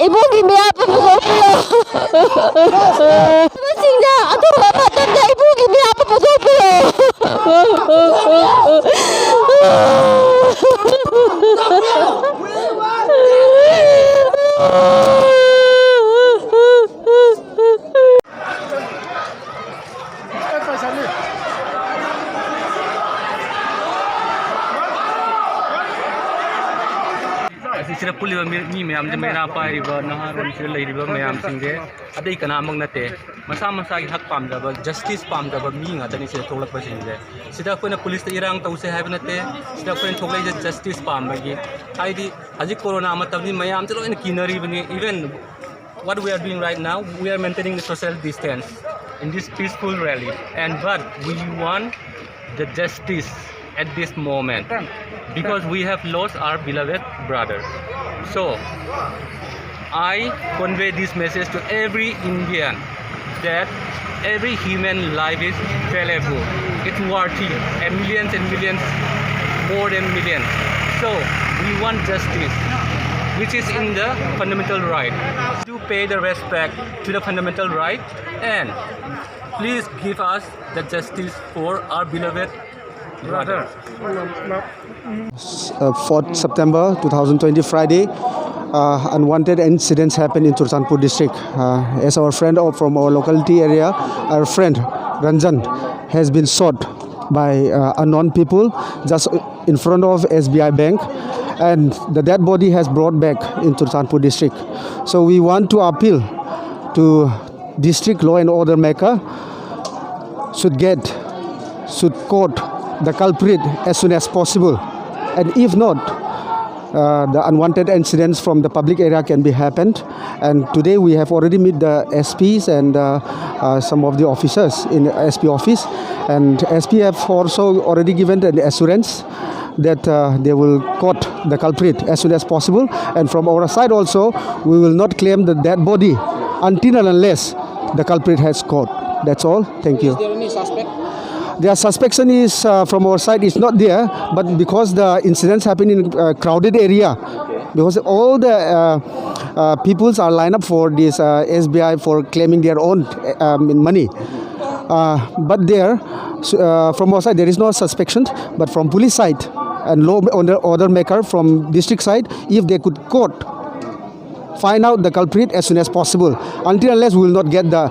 Ibu gini apa betul? Masihnya, aduh apa tanda ibu gini apa betul? Sira puli ba mi mayam je mera pa riba naharon sira lai riba mayam singje adai kana amang nate masa masa gi hak pam jaba justice pam jaba mi nga tani sira tholak pa singje sida koina police ta irang tause haib nate sida koina thoklai je justice pam bagi haidi haji corona matam ni mayam je loina kinari bani even what we are doing right now we are maintaining the social distance in this peaceful rally and but we want the justice at this moment because we have lost our beloved brother. So I convey this message to every Indian that every human life is valuable, it's worthy, and millions, more than millions. So we want justice, which is in the fundamental right. To pay the respect to the fundamental right and please give us the justice for our beloved brother. 4th September 2020 Friday, unwanted incidents happened in Churachandpur district. As our friend from our locality area, our friend Ranjan has been shot by unknown people just in front of SBI bank, and the dead body has brought back in Churachandpur district. So we want to appeal to district law and order maker should court the culprit as soon as possible, and if not, the unwanted incidents from the public area can be happened. And today we have already met the SPs and some of the officers in the SP office, and SP have also already given an assurance that they will court the culprit as soon as possible. And from our side also, we will not claim the dead body until and unless the culprit has caught. That's all. Thank you. Is there any suspect? Their suspicion is from our side is not there, but because the incidents happen in a crowded area, because all the peoples are lined up for this SBI for claiming their own money. But there, from our side, there is no suspicion, but from police side and law order maker from district side, if they could court, find out the culprit as soon as possible. Until unless we will not get the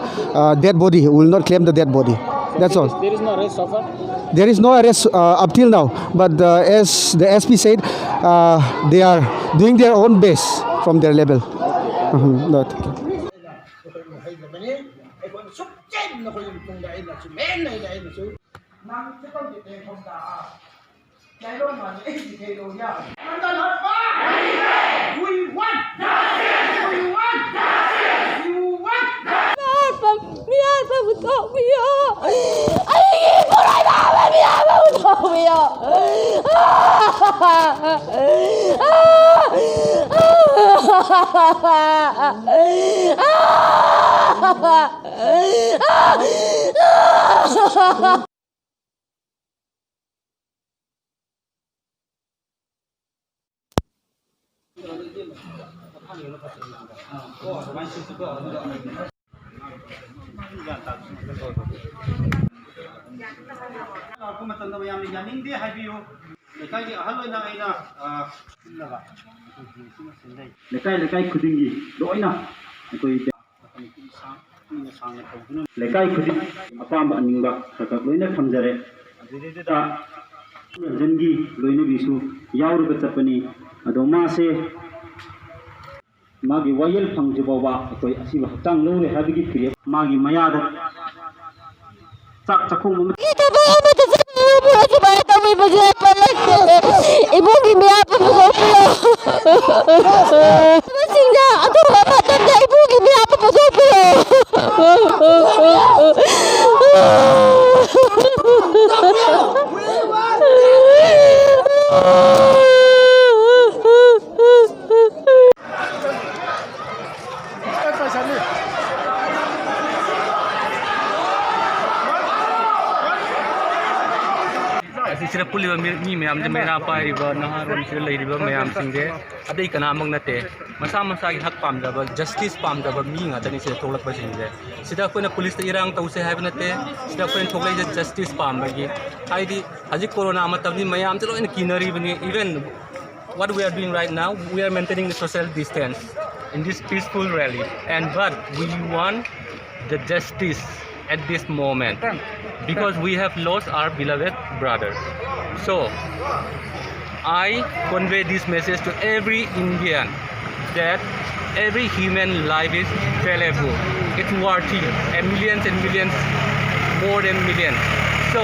dead body, we will not claim the dead body. That's all. There is no arrest so far? There is no arrest up till now, but as the SP said, they are doing their own best from their level. Lekai khudingi loina koi lekai khuding apam aninga takak loina thamjare adida jangi loina bisu yauru ka chapani adoma se magi wayel phangjibawa koi asiba hatang lore habigi kire magi mayada chakhum ibu gini apa betul? Masihnya, aduh apa tanda ibu gini apa betul? Sira puli ba mi ꯃꯌꯥꯝꯁꯦ ꯃꯩꯔꯥ ꯄꯥꯏꯔꯤꯕ ꯅꯍꯥꯔꯣꯟꯁꯤꯗ ꯂꯩꯔꯤꯕ ꯃꯌꯥꯝꯁꯤꯡꯁꯦ ꯑꯇꯩ ꯀꯅꯥꯃꯛ ꯅꯠꯇꯦ ꯃꯁꯥ ꯃꯁꯥꯒꯤ ꯍꯛ ꯄꯥꯝꯖꯕ ꯖꯁꯇꯤꯁ ꯄꯥꯝꯖꯕ ꯃꯤ ꯉꯥꯛꯇꯅꯤ ꯁꯤꯗ ꯊꯣꯛꯂꯛꯄꯁꯤꯡꯁꯦ ꯁꯤꯗ ꯑꯩꯈꯣꯏꯅ ꯄꯨꯂꯤꯁꯇ ꯏꯔꯥꯡ ꯇꯧꯁꯦ ꯍꯥꯏꯕ ꯅꯠꯇꯦ ꯁꯤꯗ ꯑꯩꯈꯣꯏꯅ ꯊꯣꯛꯂꯛꯏꯁꯦ ꯖꯁꯇꯤꯁ ꯄꯥꯝꯕꯒꯤ ꯍꯥꯏꯗꯤ ꯍꯧꯖꯤꯛ ꯀꯣꯔꯣꯅꯥ ꯃꯇꯝꯗꯤ ꯃꯌꯥꯝꯁꯦ ꯂꯣꯏꯅ ꯀꯤꯅꯔꯤꯕꯅꯤ even what we are doing right now we are maintaining the social distance in this peaceful rally but we want the justice at this moment because we have lost our beloved brother. So I convey this message to every Indian that every human life is valuable, it's worthy, and millions, more than millions. So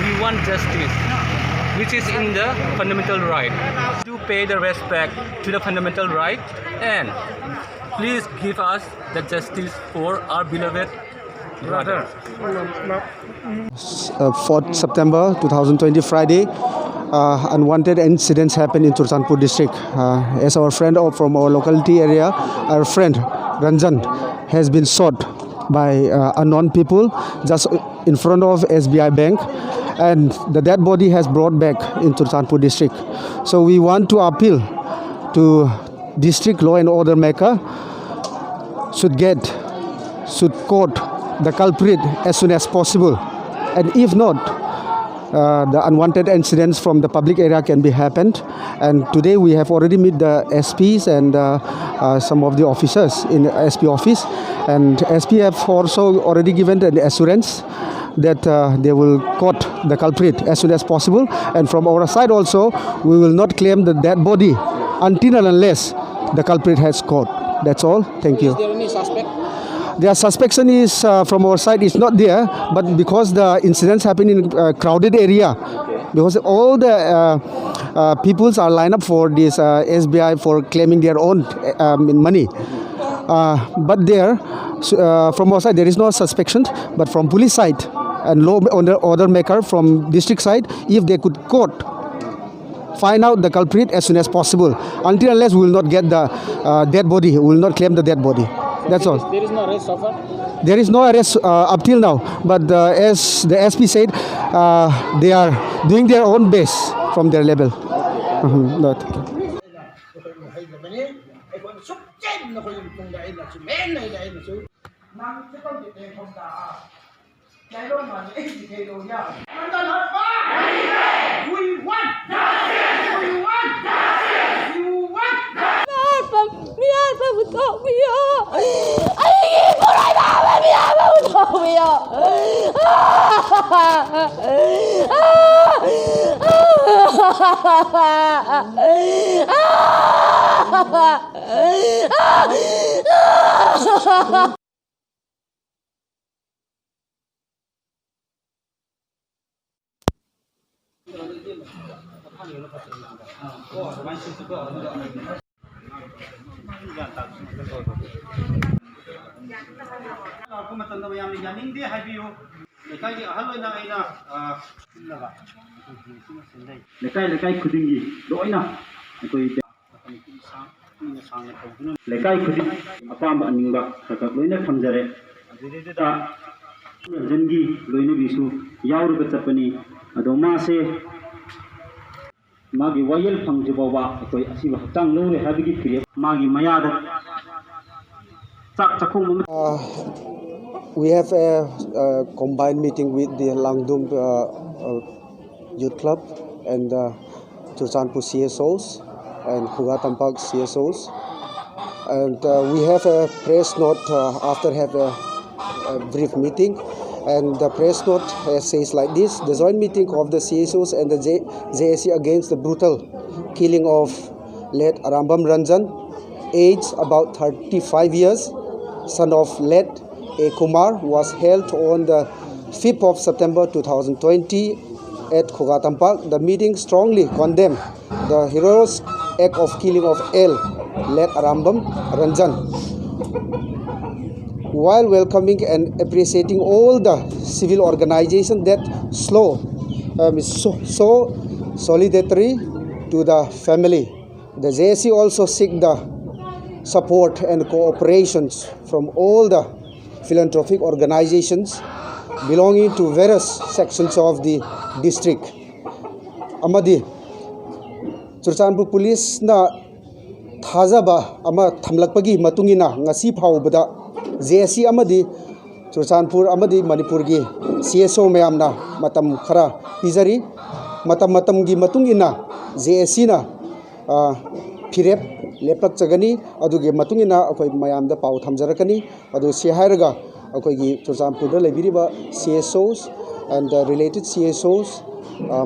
we want justice, which is in the fundamental right. To pay the respect to the fundamental right and please give us the justice for our beloved brother. 4th September 2020 Friday, unwanted incidents happened in Churachandpur district. As our friend from our locality area, our friend Ranjan has been shot by unknown people just in front of SBI bank, and the dead body has brought back in Churachandpur district. So we want to appeal to district law and order maker should court the culprit as soon as possible, and if not, the unwanted incidents from the public area can be happened. And today we have already met the SPs and some of the officers in the SP office, and SP have also already given the assurance that they will court the culprit as soon as possible. And from our side also, we will not claim the dead body until and unless the culprit has caught. That's all. Thank you. Is there any suspect? Their suspicion is from our side is not there, but because the incidents happen in a crowded area, because all the peoples are lined up for this SBI for claiming their own money. But there, from our side, there is no suspicion, but from police side and law order maker from district side, if they could court, find out the culprit as soon as possible. Until unless we will not get the dead body, we will not claim the dead body. That's all. There is no arrest so far? There is no arrest up till now, but as the SP said, they are doing their own best from their level. Not. lekai khudingi loina akoi lekai khuding apam aningba khakak loina thamjare adida Ranjangi loina bisu yauru chapani adoma se magi wayel phangjibawa akoi asiba hatang lore habigi kire magi mayada chakhum. We have a combined meeting with the Langdum Youth Club and Churachandpur CSOs and Khutsem CSOs, and we have a press note after have a brief meeting, and the press note says like this: the joint meeting of the CSOs and the JSC against the brutal killing of late Arambam Ranjan, aged about 35 years, son of late A. Kumar, was held on the 5th of September 2020 at Khutsem. The meeting strongly condemned the heroic act of killing of late Arambam Ranjan, while welcoming and appreciating all the civil organizations that so solidarity to the family. The JSC also seek the support and cooperation from all the philanthropic organizations belonging to various sections of the district. Amadi Churachandpur Police na thajaba ama thamlakpagi matungina ngasi phawbada JSC amadi Churachandpur amadi Manipur gi CSO mayamna matam khara pizari matam gi matungina JSC na phirep lepak chagani adugi matungina akoi mayamda pau thamjarakani adu si hairaga akoi gi Churachandpur da lebiriba CSOs and related CSOs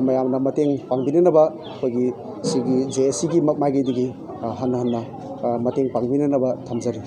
mayamna mateng pangbinaba akoi gi sigi JSC gi makmagi digi hanna mateng pangbinaba thamjari.